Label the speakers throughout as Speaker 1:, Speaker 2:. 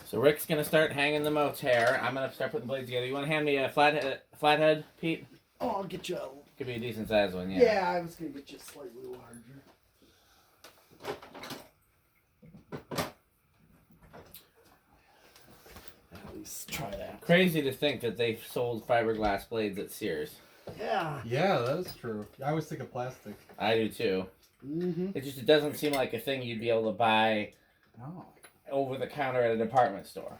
Speaker 1: So Rick's gonna start hanging the motor. I'm gonna start putting the blades together. You want to hand me a flathead, Pete?
Speaker 2: Oh, I'll get you a...
Speaker 1: Could be a decent sized one, yeah.
Speaker 2: Yeah, I was going to get you slightly larger. At least try that.
Speaker 1: Crazy to think that they sold fiberglass blades at Sears.
Speaker 2: Yeah.
Speaker 3: Yeah, that is true. I always think of plastic.
Speaker 1: I do too.
Speaker 2: Mm-hmm.
Speaker 1: It doesn't seem like a thing you'd be able to buy over the counter at a department store.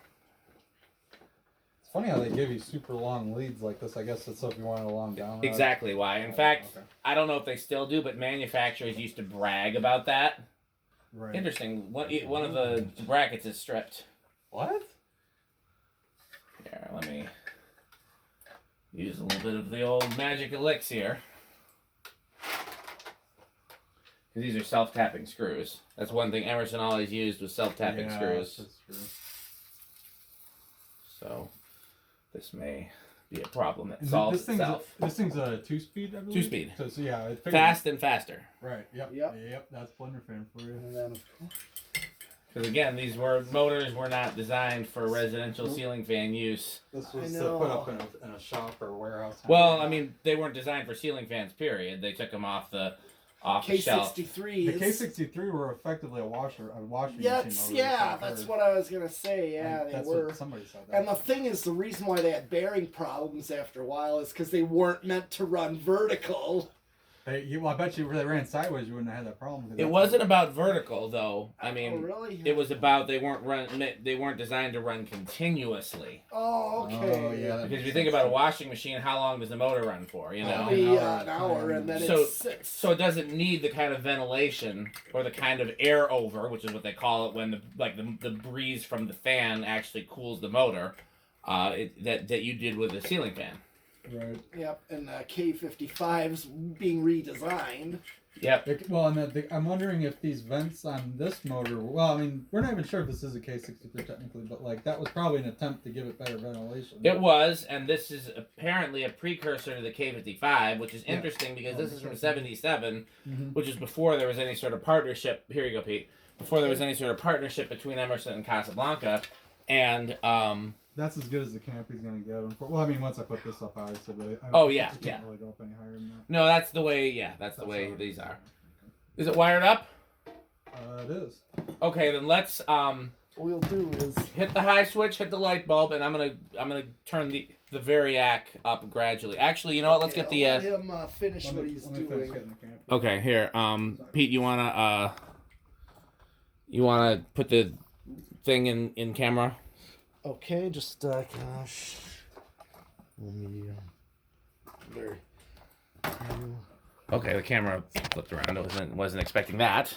Speaker 3: It's funny how they give you super long leads like this. I guess it's so if you want a long down rod.
Speaker 1: Exactly why. In fact,
Speaker 3: okay.
Speaker 1: I don't know if they still do, but manufacturers used to brag about that.
Speaker 3: Right.
Speaker 1: Interesting. One of the brackets is stripped.
Speaker 3: What?
Speaker 1: Here, let me use a little bit of the old magic elixir. Because these are self-tapping screws. That's one thing Emerson always used was self-tapping screws.
Speaker 3: That's true.
Speaker 1: So this may be a problem that
Speaker 3: And
Speaker 1: solves
Speaker 3: this thing's
Speaker 1: itself.
Speaker 3: This thing's a 2-speed, I believe?
Speaker 1: 2-speed.
Speaker 3: So yeah, it figures-
Speaker 1: Fast and faster.
Speaker 3: Right. Yep.
Speaker 2: Yep.
Speaker 3: That's Blenderfan for you.
Speaker 2: And then, of course...
Speaker 1: Because again, these motors were not designed for residential ceiling fan use.
Speaker 3: This
Speaker 2: I
Speaker 3: was
Speaker 2: know.
Speaker 3: put up in a shop or warehouse.
Speaker 1: Well, I mean, they weren't designed for ceiling fans, period. They took them off the shelf.
Speaker 2: K63
Speaker 3: the
Speaker 2: is...
Speaker 3: K63 were effectively a washing
Speaker 2: Yes,
Speaker 3: machine motor.
Speaker 2: yeah, that's what I was going to say. Yeah,
Speaker 3: And
Speaker 2: they
Speaker 3: that's
Speaker 2: were.
Speaker 3: What somebody said that.
Speaker 2: And the thing is, the reason why they had bearing problems after a while is because they weren't meant to run vertical.
Speaker 3: Well, I bet you if they ran sideways, you wouldn't have had that problem.
Speaker 1: It wasn't about vertical, though. I mean,
Speaker 2: Oh, really?
Speaker 1: it was about they weren't designed to run continuously.
Speaker 2: Oh, okay.
Speaker 3: Oh, yeah.
Speaker 1: Because if you think about a washing machine, how long does the motor run for? You know.
Speaker 2: Maybe an hour, and then
Speaker 1: So-
Speaker 2: it's 6.
Speaker 1: So it doesn't need the kind of ventilation or the kind of air over, which is what they call it when the breeze from the fan actually cools the motor. That you did with the ceiling fan.
Speaker 3: Right.
Speaker 2: Yep, and K55's being redesigned.
Speaker 1: Yep.
Speaker 3: Well, and I'm wondering if these vents on this motor. Well, I mean, we're not even sure if this is a K63 technically, but like that was probably an attempt to give it better ventilation.
Speaker 1: It was, and this is apparently a precursor to the K55, which is interesting because this is from '77, which is before there was any sort of partnership. Here you go, Pete. Before there was any sort of partnership between Emerson and Casablanca, and
Speaker 3: That's as good as the Campy's gonna get. Well, I mean, once I put this up, obviously. But
Speaker 1: yeah,
Speaker 3: can't
Speaker 1: yeah.
Speaker 3: really go up any higher than that.
Speaker 1: no, that's the way. Yeah, that's the way these are. Is it wired up?
Speaker 3: It is.
Speaker 1: Okay, then let's
Speaker 2: What we'll do is...
Speaker 1: hit the high switch, hit the light bulb, and I'm gonna turn the Variac up gradually. Actually, you know what? Let's get the.
Speaker 2: Let him finish what he's
Speaker 3: Let me finish
Speaker 2: doing.
Speaker 3: getting the Campy.
Speaker 1: Okay, here. Pete, you wanna put the thing in camera?
Speaker 2: Okay, just gosh. Let me very.
Speaker 1: Okay, the camera flipped around. I wasn't expecting that.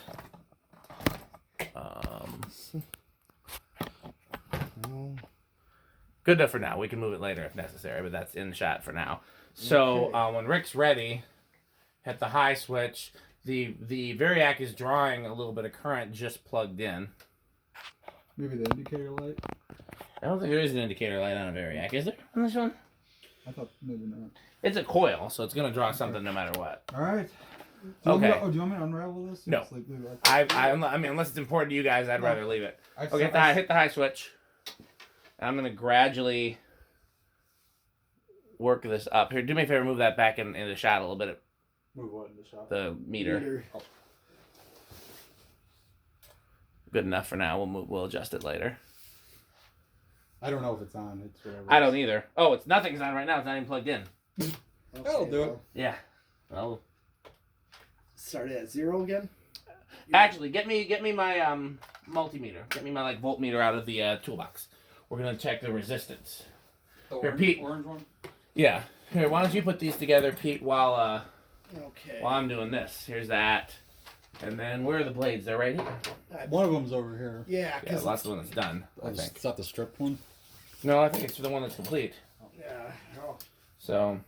Speaker 1: Good enough for now. We can move it later if necessary, but that's in shot for now. So when Rick's ready, hit the high switch. The Variac is drawing a little bit of current just plugged in.
Speaker 3: Maybe the indicator light.
Speaker 1: I don't think there is an indicator light on a Variac, is there on this one?
Speaker 3: I thought maybe not.
Speaker 1: It's a coil, so it's going to draw something no matter what.
Speaker 3: All right.
Speaker 1: Okay.
Speaker 3: Do you want me to unravel this?
Speaker 1: No.
Speaker 3: Just, like, leave it like
Speaker 1: I mean, unless it's important to you guys, I'd rather leave it.
Speaker 3: I've
Speaker 1: Okay,
Speaker 3: se-
Speaker 1: hit the high switch. I'm going to gradually work this up. Here, do me a favor, move that back in the shot a little bit.
Speaker 3: Move what in the shop?
Speaker 1: The meter. Good enough for now. We'll adjust it later.
Speaker 3: I don't know if it's on. It's whatever.
Speaker 1: I don't either. Oh, nothing's on right now. It's not even plugged in.
Speaker 3: That'll do it.
Speaker 1: Yeah. Well,
Speaker 2: Start at 0 again.
Speaker 1: actually, get me my multimeter. Get me my voltmeter out of the toolbox. We're gonna check the resistance.
Speaker 3: The
Speaker 1: Here, Pete.
Speaker 3: orange one?
Speaker 1: Yeah. Here, why don't you put these together, Pete, while
Speaker 2: Okay.
Speaker 1: I'm doing this. Here's that. And then where are the blades? They're right here.
Speaker 3: One of them's over here.
Speaker 2: Yeah,
Speaker 1: Yeah,
Speaker 2: because
Speaker 1: that's the one that's done, I think.
Speaker 3: Is that the strip one?
Speaker 1: No, I think it's the one that's complete.
Speaker 2: yeah. Oh.
Speaker 1: So,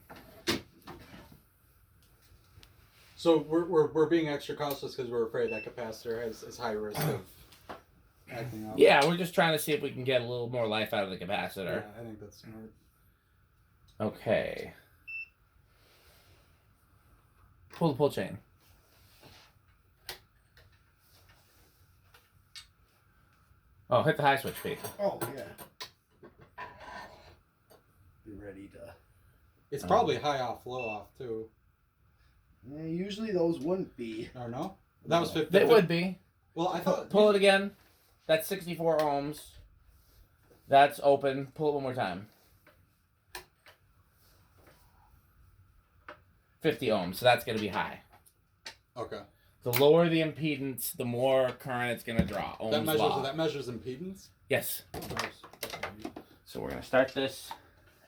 Speaker 3: So we're being extra cautious because we're afraid that capacitor is high risk of acting out.
Speaker 1: yeah, we're just trying to see if we can get a little more life out of the capacitor.
Speaker 3: Yeah, I think that's smart.
Speaker 1: Okay. Pull the pull chain. Oh, hit the high switch, Pete.
Speaker 2: Oh, yeah. Be ready to...
Speaker 3: It's probably high off, low off, too.
Speaker 2: Yeah, usually those wouldn't be.
Speaker 3: Or no? That was 50.
Speaker 1: They would be.
Speaker 3: Well, I thought...
Speaker 1: Pull it again. That's 64 ohms. That's open. Pull it one more time. 50 ohms, so that's going to be high.
Speaker 3: Okay.
Speaker 1: The lower the impedance, the more current it's going to draw. Ohm's law.
Speaker 3: That measures impedance?
Speaker 1: Yes.
Speaker 3: Oh, nice.
Speaker 1: So we're going to start this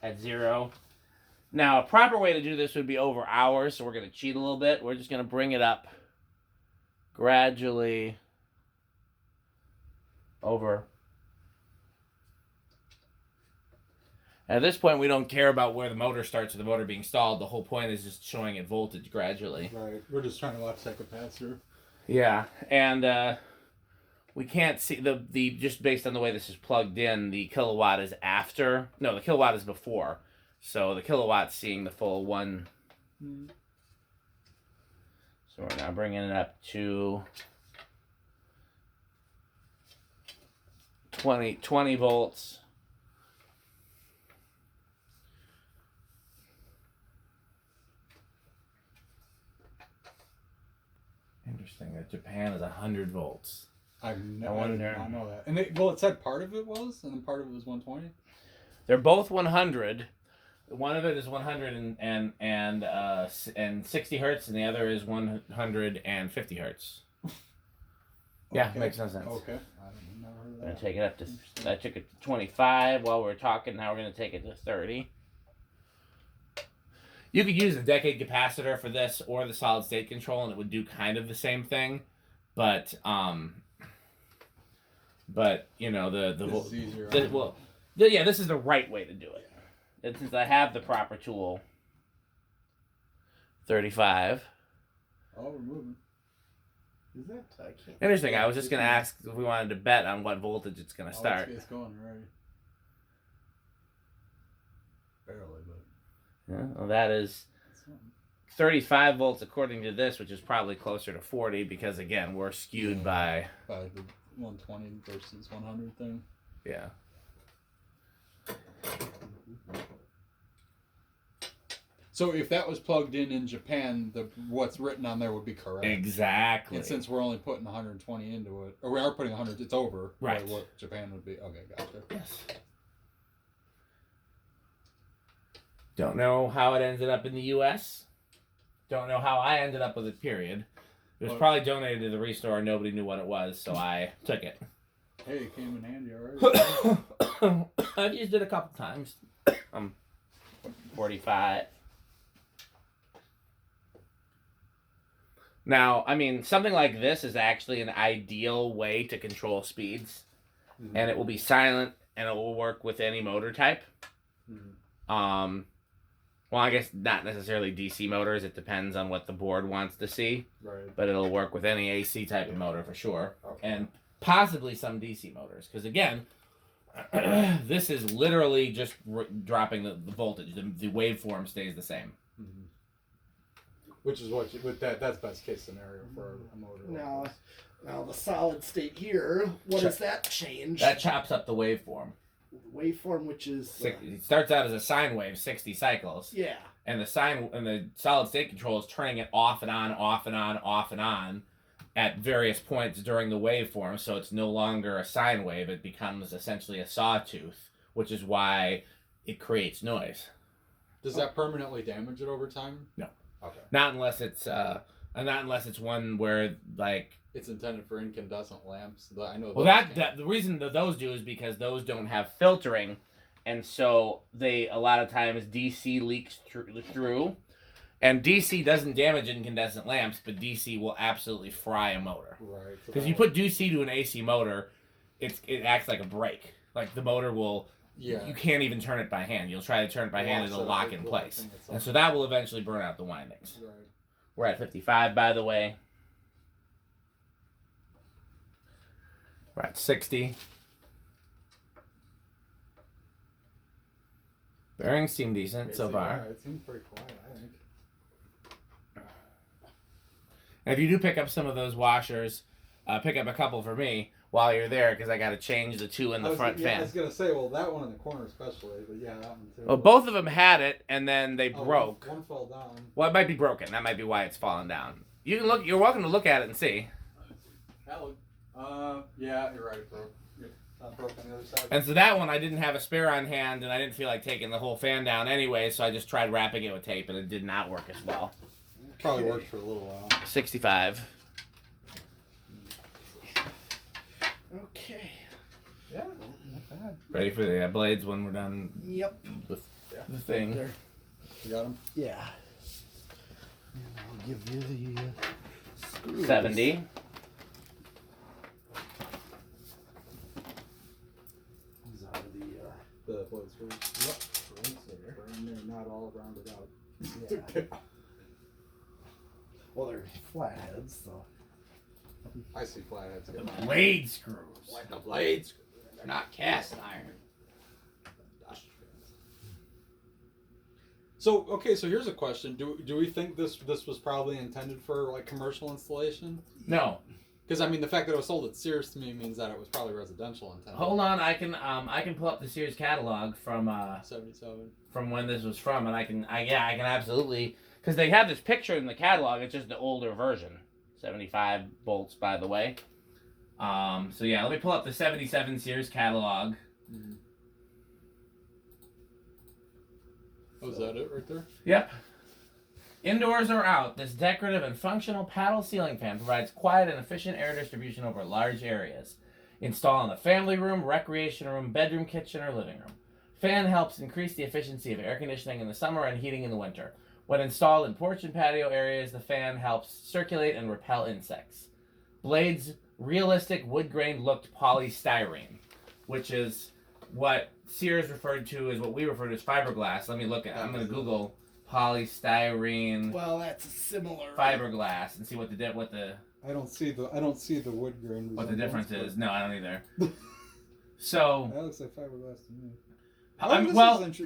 Speaker 1: at 0. Now, a proper way to do this would be over hours, so we're going to cheat a little bit. We're just going to bring it up gradually over. At this point, we don't care about where the motor starts or the motor being stalled. The whole point is just showing it voltage gradually.
Speaker 3: Right. We're just trying to watch that capacitor.
Speaker 1: Yeah, and we can't see the just based on the way this is plugged in, the kilowatt is after. No, the kilowatt is before. So the kilowatt's seeing the full 1. So we're now bringing it up to 20 volts. Interesting that Japan is 100 volts.
Speaker 3: I did not know that. And it said part of it was, and then part of it was 120?
Speaker 1: They're both 100. One of it is 160 hertz, and the other is 150 hertz. Yeah,
Speaker 3: Okay.
Speaker 1: makes no sense.
Speaker 3: Okay. I never heard of
Speaker 1: I'm going
Speaker 3: that.
Speaker 1: to take it up to... I took it to 25 while we were talking. Now we're going to take it to 30. You could use a decade capacitor for this or the solid state control, and it would do kind of the same thing. But you know,
Speaker 3: This is easier.
Speaker 1: this is the right way to do it. And since I have the proper tool, 35.
Speaker 3: Oh, we're moving.
Speaker 2: Is that? I can't.
Speaker 1: Interesting. I was just going to ask if we wanted to bet on what voltage it's going to start.
Speaker 3: It's going already. Barely, but...
Speaker 1: Yeah, well, that is 35 volts according to this, which is probably closer to 40 because, again, we're skewed by
Speaker 3: the 120 versus 100 thing.
Speaker 1: Yeah.
Speaker 3: So if that was plugged in Japan, what's written on there would be correct.
Speaker 1: Exactly.
Speaker 3: And since we're only putting 120 into it, or we are putting 100, it's over.
Speaker 1: Right.
Speaker 3: What Japan would be. Okay, gotcha.
Speaker 1: Yes. Don't know how it ended up in the U.S. Don't know how I ended up with it, period. It was probably donated to the Restore and nobody knew what it was, so I took it.
Speaker 3: Hey, it came in handy already.
Speaker 1: I've used it a couple times. 45. Now, I mean, something like this is actually an ideal way to control speeds. Mm-hmm. And it will be silent, and it will work with any motor type. Mm-hmm. Well, I guess not necessarily DC motors. It depends on what the board wants to see. Right. But it'll work with any AC type of motor for sure. Okay. And possibly some DC motors. Because, again, this is literally just dropping the voltage. The waveform stays the same.
Speaker 3: Mm-hmm. Which is that's best case scenario for a motor.
Speaker 2: Now the solid state here, what does that change?
Speaker 1: That chops up the waveform.
Speaker 2: The waveform, which is
Speaker 1: it starts out as a sine wave, 60 cycles.
Speaker 2: Yeah.
Speaker 1: And the solid state control is turning it off and on, off and on, off and on at various points during the waveform, so it's no longer a sine wave. It becomes essentially a sawtooth, which is why it creates noise.
Speaker 3: Does that permanently damage it over time?
Speaker 1: No.
Speaker 3: Okay.
Speaker 1: Not unless it's one where like
Speaker 3: it's intended for incandescent lamps. I know.
Speaker 1: Well, that the reason that those do is because those don't have filtering, and so they a lot of times DC leaks through, and DC doesn't damage incandescent lamps, but DC will absolutely fry a motor. Right. Because you put DC to an AC motor, it acts like a brake. Like the motor will. Yeah. You can't even turn it by hand. You'll try to turn it by hand and it'll lock in place. And so that will eventually burn out the windings. Right. We're at 55, by the way. We're at 60. Bearings seem decent so far.
Speaker 3: Yeah, it seems pretty quiet, I think.
Speaker 1: And if you do pick up some of those washers, pick up a couple for me. while you're there because I got to change the two in the front
Speaker 3: I
Speaker 1: fan.
Speaker 3: was gonna say, well, that one in the corner especially, but yeah, that one too.
Speaker 1: Well, both of them had it, and then they broke.
Speaker 3: One fell down.
Speaker 1: Well, it might be broken. That might be why it's falling down. You can look. You're welcome to look at it and see.
Speaker 3: Yeah, you're right. It broke. Not broke on the other side.
Speaker 1: And so that one, I didn't have a spare on hand, and I didn't feel like taking the whole fan down anyway, so I just tried wrapping it with tape, and it did not work as well.
Speaker 3: Probably worked for a little while.
Speaker 1: 65.
Speaker 2: Okay.
Speaker 3: Yeah, not bad.
Speaker 1: Ready for the blades when we're done
Speaker 2: Yep.
Speaker 1: with the thing.
Speaker 2: There.
Speaker 3: You got them?
Speaker 2: Yeah. And I'll give you the screws.
Speaker 1: 70.
Speaker 2: These are
Speaker 3: The blade screws.
Speaker 2: there.
Speaker 3: And they're not all rounded out.
Speaker 2: Yeah. Well, they're flatheads, so.
Speaker 3: I see flatheads.
Speaker 1: The blade screws.
Speaker 3: Like the blade screws. They're not cast iron. So okay, so here's a question: Do we think this was probably intended for like commercial installation?
Speaker 1: No.
Speaker 3: Because I mean, the fact that it was sold at Sears to me means that it was probably residential intent.
Speaker 1: Hold on, I can pull up the Sears catalog from
Speaker 3: 77.
Speaker 1: from when this was from, and I can absolutely, because they have this picture in the catalog. It's just the older version. 75 volts, by the way. So yeah, let me pull up the 77 Sears catalog.
Speaker 3: Mm-hmm. Oh, is that it right there?
Speaker 1: Yep. Indoors or out, this decorative and functional paddle ceiling fan provides quiet and efficient air distribution over large areas. Install in the family room, recreation room, bedroom, kitchen, or living room. Fan helps increase the efficiency of air conditioning in the summer and heating in the winter. When installed in porch and patio areas, the fan helps circulate and repel insects. Blades realistic wood-grain looked polystyrene, which is what Sears referred to as what we refer to as fiberglass. Let me look at it. I'm going to Google polystyrene
Speaker 2: Well, that's similar.
Speaker 1: fiberglass and see what the
Speaker 3: I don't see the wood grain.
Speaker 1: what the difference is. No, I don't either. So
Speaker 3: That looks like fiberglass to me.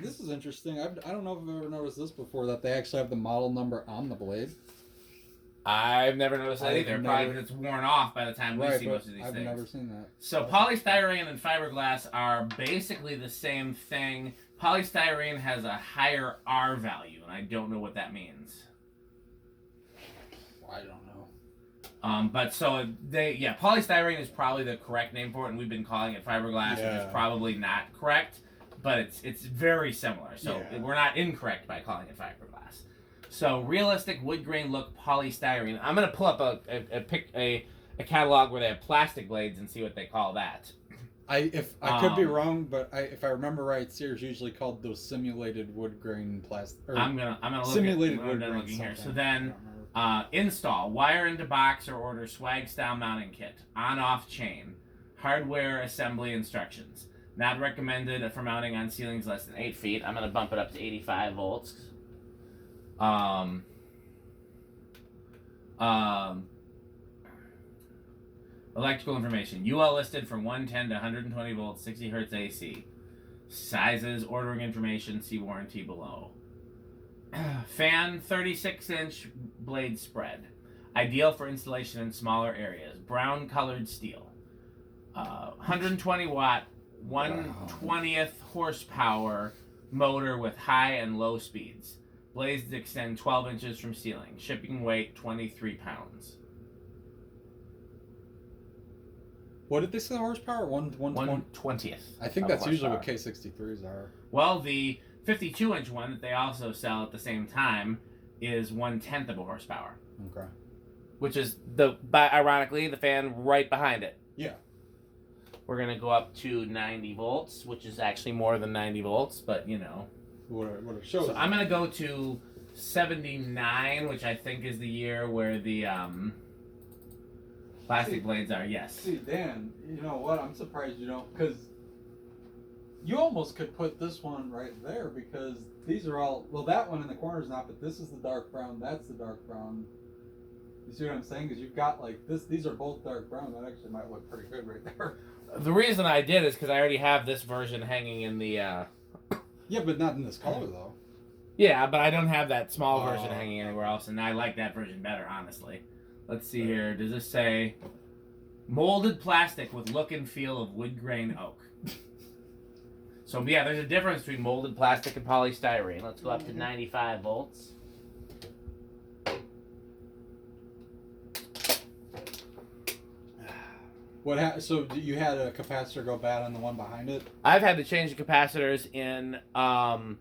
Speaker 3: This is interesting. I don't know if I've ever noticed this before, that they actually have the model number on the blade.
Speaker 1: I've never noticed that either. Probably because it's worn off by the time we see most of these
Speaker 3: I've
Speaker 1: things.
Speaker 3: never seen that.
Speaker 1: So polystyrene and fiberglass are basically the same thing. Polystyrene has a higher R value, and I don't know what that means.
Speaker 3: I don't know.
Speaker 1: But so polystyrene is probably the correct name for it, and we've been calling it fiberglass, which is probably not correct, but it's very similar. So we're not incorrect by calling it fiberglass. So realistic wood grain look polystyrene. I'm gonna pull up a catalog where they have plastic blades and see what they call that.
Speaker 3: I could be wrong, but if I remember right, Sears usually called those simulated wood grain plastic.
Speaker 1: I'm gonna look
Speaker 3: simulated
Speaker 1: at
Speaker 3: wood
Speaker 1: what I'm
Speaker 3: grain
Speaker 1: looking here. So
Speaker 3: something.
Speaker 1: then install, wire into box or order swag style mounting kit, on off chain, hardware assembly instructions. Not recommended for mounting on ceilings less than 8 feet. I'm gonna bump it up to 85 volts. Electrical information. UL listed from 110 to 120 volts, 60 hertz AC. Sizes, ordering information, see warranty below. Fan 36-inch blade spread. Ideal for installation in smaller areas. Brown colored steel. 120 watt, 1/20th horsepower motor with high and low speeds. Blades extend 12 inches from ceiling. Shipping weight 23 pounds.
Speaker 3: What did they say the horsepower?
Speaker 1: 1/20th.
Speaker 3: I think
Speaker 1: of
Speaker 3: that's usually
Speaker 1: horsepower.
Speaker 3: what K63s are.
Speaker 1: Well, the 52-inch one that they also sell at the same time is 1/10 of a horsepower.
Speaker 3: Okay.
Speaker 1: Which is ironically the fan right behind it.
Speaker 3: Yeah.
Speaker 1: We're gonna go up to 90 volts, which is actually more than 90 volts, but you know.
Speaker 3: What it shows.
Speaker 1: So I'm gonna go to 79, which I think is the year where the plastic blades are. Yes.
Speaker 3: See, Dan, you know what? I'm surprised you don't, because you almost could put this one right there, because these are all, well, that one in the corner is not, but this is the dark brown, that's the dark brown. You see what I'm saying? Because you've got like this, these are both dark brown. That actually might look pretty good right there.
Speaker 1: The reason I did is because I already have this version hanging in the.
Speaker 3: Yeah, but not in this color though.
Speaker 1: Yeah, but I don't have that small version hanging anywhere else, and I like that version better, honestly. Let's see here. Does this say Molded plastic with look and feel of wood grain oak. So yeah, there's a difference between molded plastic and polystyrene. Let's go up to 95 volts.
Speaker 3: So you had a capacitor go bad on the one behind it?
Speaker 1: I've had to change the capacitors in
Speaker 3: all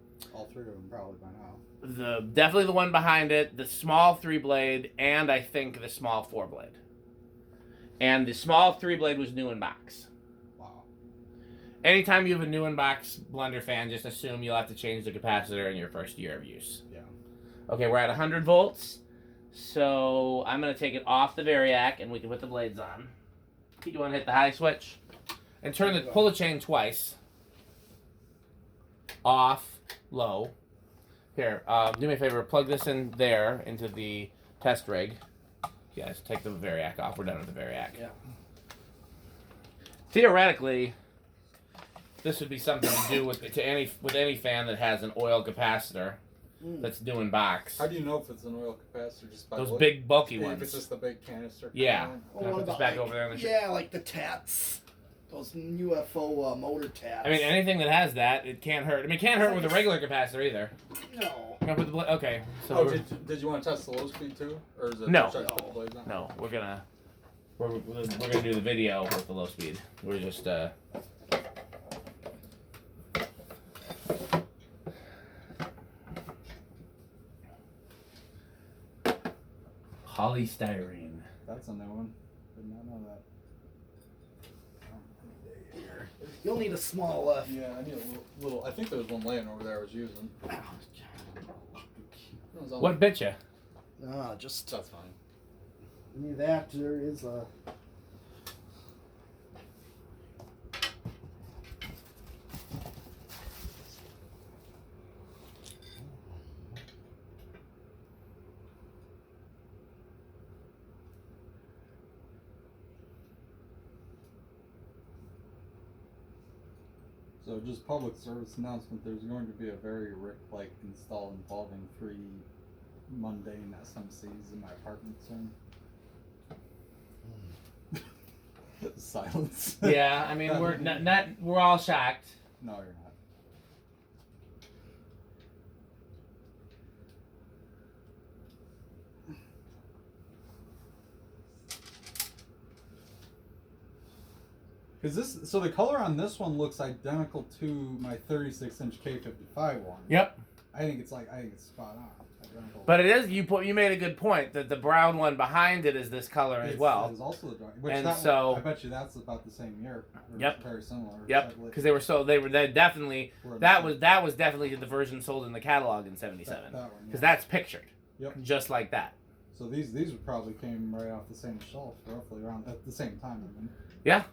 Speaker 3: three of them probably by now.
Speaker 1: Definitely the one behind it, the small 3-blade, and I think the small 4-blade. And the small 3-blade was new in box.
Speaker 3: Wow.
Speaker 1: Anytime you have a new in box Blenderfan, just assume you'll have to change the capacitor in your first year of use.
Speaker 3: Yeah.
Speaker 1: Okay, we're at 100 volts. So I'm going to take it off the variac and we can put the blades on. You want to hit the high switch? And pull the chain twice. Off, low. Here, do me a favor, plug this in there into the test rig. Yes, take the variac off. We're done with the variac.
Speaker 2: Yeah.
Speaker 1: Theoretically, this would be something to do with any fan that has an oil capacitor that's new in box.
Speaker 3: How do you know if it's an oil capacitor? Just by
Speaker 1: those big bulky
Speaker 3: if
Speaker 1: ones.
Speaker 3: If it's just the big canister.
Speaker 1: Yeah.
Speaker 2: Well,
Speaker 1: Can I
Speaker 2: what
Speaker 1: put this
Speaker 2: about
Speaker 1: back over there on the
Speaker 2: yeah, like the tats, those UFO motor tats.
Speaker 1: I mean, anything that has that, it can't hurt. I mean, it can't hurt with a regular capacitor either.
Speaker 2: No.
Speaker 1: Can I put the okay. So
Speaker 3: Oh, did you want to test the low speed too, or is it
Speaker 1: No.
Speaker 3: just put the blades on?
Speaker 1: no, we're gonna do the video with the low speed. We're just polystyrene.
Speaker 3: That's a new one. Did not know that.
Speaker 2: You'll need a small
Speaker 3: Yeah, I need a little. I think there was one laying over there I was using.
Speaker 1: What bit you?
Speaker 2: Just
Speaker 3: That's fine.
Speaker 2: need that. There is a.
Speaker 3: So just public service announcement, there's going to be a very Rick-like install involving 3 mundane SMCs in my apartment soon. Silence.
Speaker 1: Yeah, I mean we're we're all shocked.
Speaker 3: No, you're not. So the color on this one looks identical to my 36-inch K55 one.
Speaker 1: Yep.
Speaker 3: I think it's spot on. Identical.
Speaker 1: But it is you made a good point that the brown one behind it is this color as well.
Speaker 3: It is also the dark. Which
Speaker 1: And
Speaker 3: that
Speaker 1: so-
Speaker 3: one, I bet you that's about the same year. Or
Speaker 1: Yep.
Speaker 3: Very similar.
Speaker 1: Yep. Because they definitely that was definitely the version sold in the catalog in '77.
Speaker 3: That one.
Speaker 1: Because
Speaker 3: Yeah.
Speaker 1: that's pictured.
Speaker 3: Yep.
Speaker 1: Just like that.
Speaker 3: So these would probably came right off the same shelf, roughly around at the same time. I mean.
Speaker 1: Yeah.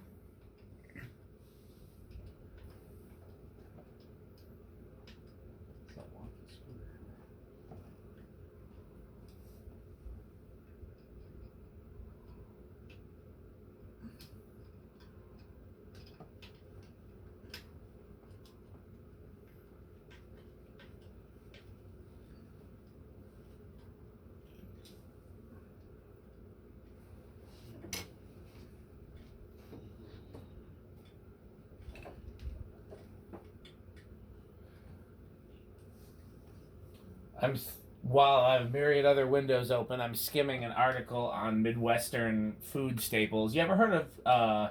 Speaker 1: While I have myriad other windows open, I'm skimming an article on Midwestern food staples. You ever heard of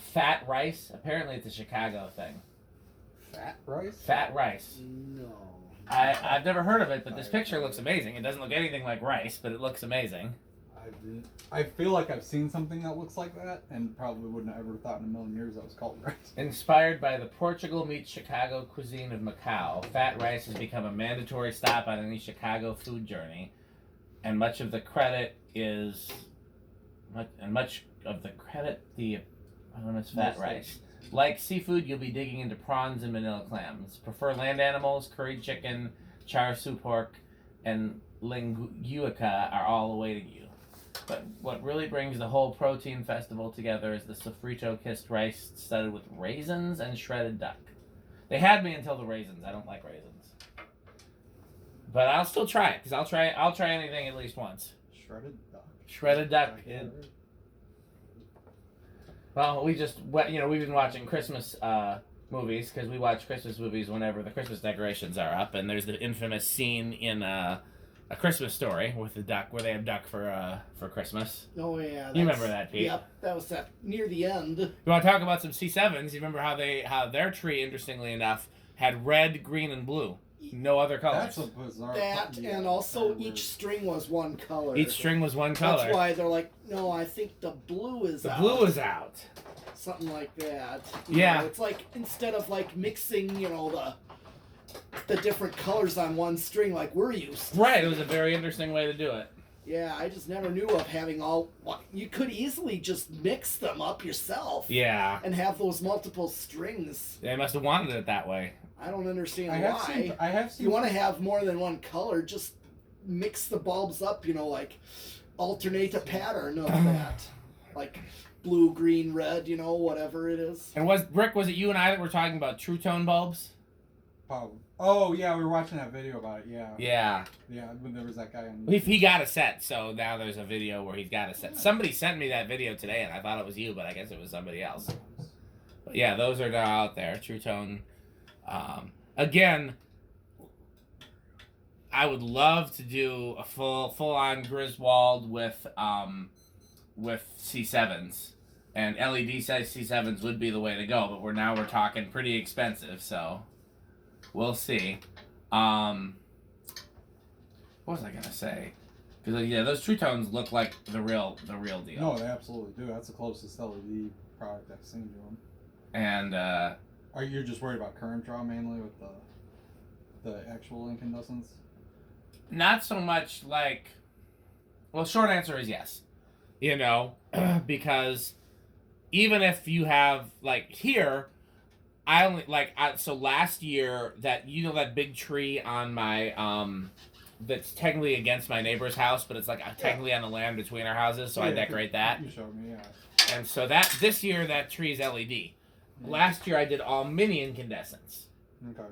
Speaker 1: fat rice? Apparently, it's a Chicago thing.
Speaker 2: Fat
Speaker 3: rice.
Speaker 1: Fat rice.
Speaker 2: No.
Speaker 1: I've never heard of it, but this picture looks amazing. It doesn't look anything like rice, but it looks amazing.
Speaker 3: I feel like I've seen something that looks like that, and probably wouldn't have ever thought in a million years that was called rice.
Speaker 1: Inspired by the Portugal meets Chicago cuisine of Macau, fat rice has become a mandatory stop on any Chicago food journey, and much of the credit is fat rice. Like seafood, you'll be digging into prawns and manila clams. Prefer land animals, curried chicken, char siu pork, and linguica are all awaiting you. But what really brings the whole protein festival together is the sofrito-kissed rice studded with raisins and shredded duck. They had me until the raisins. I don't like raisins, but I'll still try it because I'll try anything at least once.
Speaker 3: Shredded duck.
Speaker 1: Shredded duck. Well, we've been watching Christmas movies because we watch Christmas movies whenever the Christmas decorations are up, and there's the infamous scene in A Christmas Story with the duck where they have duck for Christmas.
Speaker 2: Oh yeah,
Speaker 1: You remember that, Pete?
Speaker 2: Yep, that was near the end.
Speaker 1: You want to talk about some C7s? You remember how their tree, interestingly enough, had red, green, and blue. No other colors.
Speaker 3: That's a bizarre.
Speaker 2: And also each string was one color.
Speaker 1: Each string was one color.
Speaker 2: That's why they're like, no, I think the blue is out.
Speaker 1: The blue is out.
Speaker 2: Something like that.
Speaker 1: Yeah.
Speaker 2: It's like instead of like mixing, the different colors on one string like we're used to.
Speaker 1: Right. It was a very interesting way to do it.
Speaker 2: Yeah, I just never knew of having all. You could easily just mix them up yourself.
Speaker 1: Yeah.
Speaker 2: And have those multiple strings.
Speaker 1: They must have wanted it that way.
Speaker 2: I don't understand why.
Speaker 3: I have seen.
Speaker 2: You want to have more than one color, just mix the bulbs up, like alternate a pattern of that. Like blue, green, red, whatever it is.
Speaker 1: And was it you and I that were talking about true tone bulbs?
Speaker 3: Oh yeah, we were watching that video about it. Yeah.
Speaker 1: Yeah.
Speaker 3: Yeah, when there was that guy in.
Speaker 1: He got a set, so now there's a video where he's got a set. Somebody sent me that video today, and I thought it was you, but I guess it was somebody else. But yeah, those are now out there. True tone. Again, I would love to do a full-on Griswold with C7s, and LED size C7s would be the way to go. But we're talking pretty expensive, so we'll see. What was I gonna say? Because those True Tones look like the real deal.
Speaker 3: No, they absolutely do. That's the closest LED product I've seen to them.
Speaker 1: And
Speaker 3: are you just worried about current draw mainly with the actual incandescents?
Speaker 1: not so much like. Well, short answer is yes. Because even if you have like here, I only so last year that that big tree on my that's technically against my neighbor's house, but it's like technically on the land between our houses, so I decorate that.
Speaker 3: You showed me, yeah.
Speaker 1: And so this year that tree is LED. Last year I did all mini incandescents,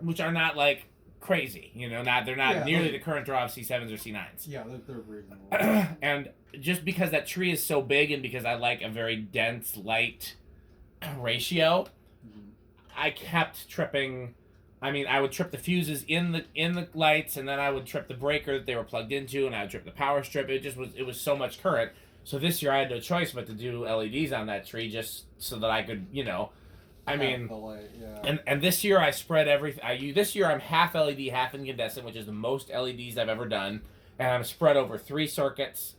Speaker 1: which are not like crazy, they're not nearly the current draw of C7s or C9s.
Speaker 3: Yeah, they're reasonable.
Speaker 1: And just because that tree is so big, and because I like a very dense light ratio, I kept tripping. I mean, I would trip the fuses in the lights, and then I would trip the breaker that they were plugged into, and I would trip the power strip. It was so much current. So this year I had no choice but to do LEDs on that tree just so that I could, and this year I spread everything. This year I'm half LED, half incandescent, which is the most LEDs I've ever done, and I'm spread over 3 circuits,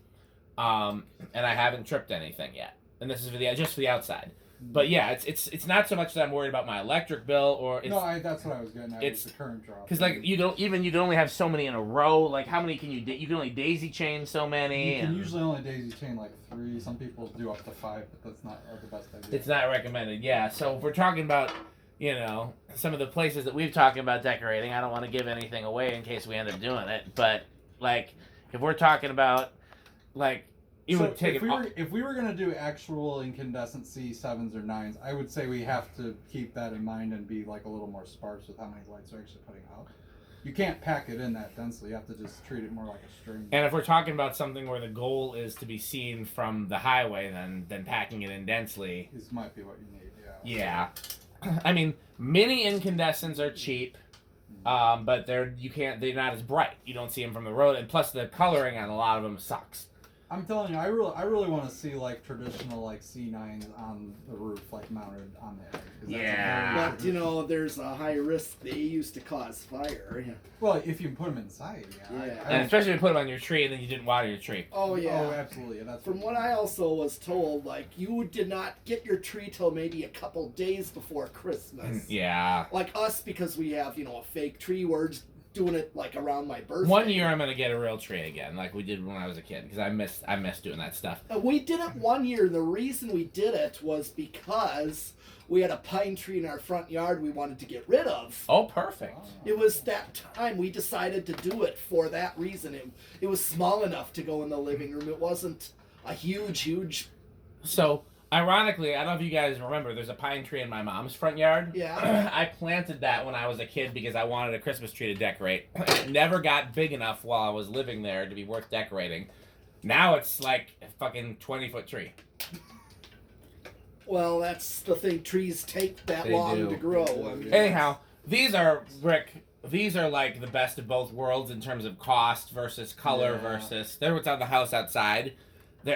Speaker 1: and I haven't tripped anything yet. And this is just for the outside. But yeah, it's not so much that I'm worried about my electric bill or
Speaker 3: that's what I was getting at. It's the current draw.
Speaker 1: Because you can only have so many in a row. Like how many can you can only daisy chain so many?
Speaker 3: You can usually only daisy chain like 3. Some people do up to 5, but that's not the best idea.
Speaker 1: It's not recommended. Yeah. So if we're talking about some of the places that we've talked about decorating, I don't want to give anything away in case we end up doing it. But like if we're talking about like.
Speaker 3: If we were going to do actual incandescent C7s or 9s, I would say we have to keep that in mind and be like a little more sparse with how many lights we're actually putting out. You can't pack it in that densely. You have to just treat it more like a string.
Speaker 1: And if we're talking about something where the goal is to be seen from the highway, then packing it in densely.
Speaker 3: This might be what you need,
Speaker 1: yeah. Yeah. I mean, mini incandescents are cheap, but they're not as bright. You don't see them from the road, and plus the coloring on a lot of them sucks.
Speaker 3: I'm telling you, I really want to see like traditional like C9s on the roof, like mounted on the edge.
Speaker 1: Yeah.
Speaker 2: But there's a high risk they used to cause fire. Yeah.
Speaker 3: Well, if you put them inside,
Speaker 1: and especially if you put them on your tree and then you didn't water your tree.
Speaker 2: Oh yeah.
Speaker 3: Oh, absolutely. That's
Speaker 2: from what I also was told, like you did not get your tree till maybe a couple days before Christmas.
Speaker 1: Yeah.
Speaker 2: Like us, because we have a fake tree. We're doing it like around my birthday.
Speaker 1: One year I'm gonna get a real tree again, like we did when I was a kid, because I missed doing that stuff.
Speaker 2: We did it one year, and the reason we did it was because we had a pine tree in our front yard we wanted to get rid of.
Speaker 1: Oh, perfect.
Speaker 2: It was that time we decided to do it for that reason. It was small enough to go in the living room. It wasn't a huge.
Speaker 1: So. Ironically, I don't know if you guys remember, there's a pine tree in my mom's front yard.
Speaker 2: Yeah.
Speaker 1: I planted that when I was a kid because I wanted a Christmas tree to decorate. It never got big enough while I was living there to be worth decorating. Now it's like a fucking 20-foot tree.
Speaker 2: Well, that's the thing. Trees take that
Speaker 1: They
Speaker 2: long
Speaker 1: do.
Speaker 2: to grow. I mean,
Speaker 1: Anyhow, these are These are like the best of both worlds in terms of cost versus color versus. They're what's on the house outside.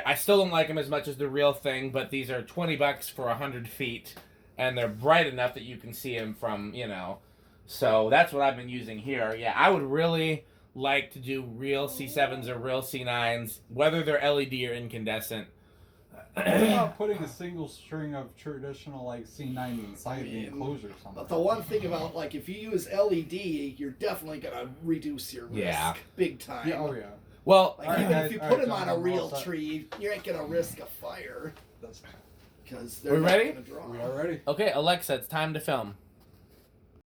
Speaker 1: I still don't like them as much as the real thing, but these are $20 for 100 feet, and they're bright enough that you can see them from, you know. So that's what I've been using here. Yeah, I would really like to do real C7s or real C9s, whether they're LED or incandescent.
Speaker 3: What about putting a single string of traditional like C9 inside the enclosure or something?
Speaker 2: But the one thing about, like, if you use LED, you're definitely going to reduce your risk big time.
Speaker 3: Yeah, oh yeah.
Speaker 1: Well,
Speaker 2: Like, even if you put them on a real tree, you ain't going to risk a fire. Because they're
Speaker 1: We
Speaker 2: not
Speaker 1: ready?
Speaker 2: going to draw.
Speaker 3: We are ready.
Speaker 1: Okay, Alexa, it's time to film.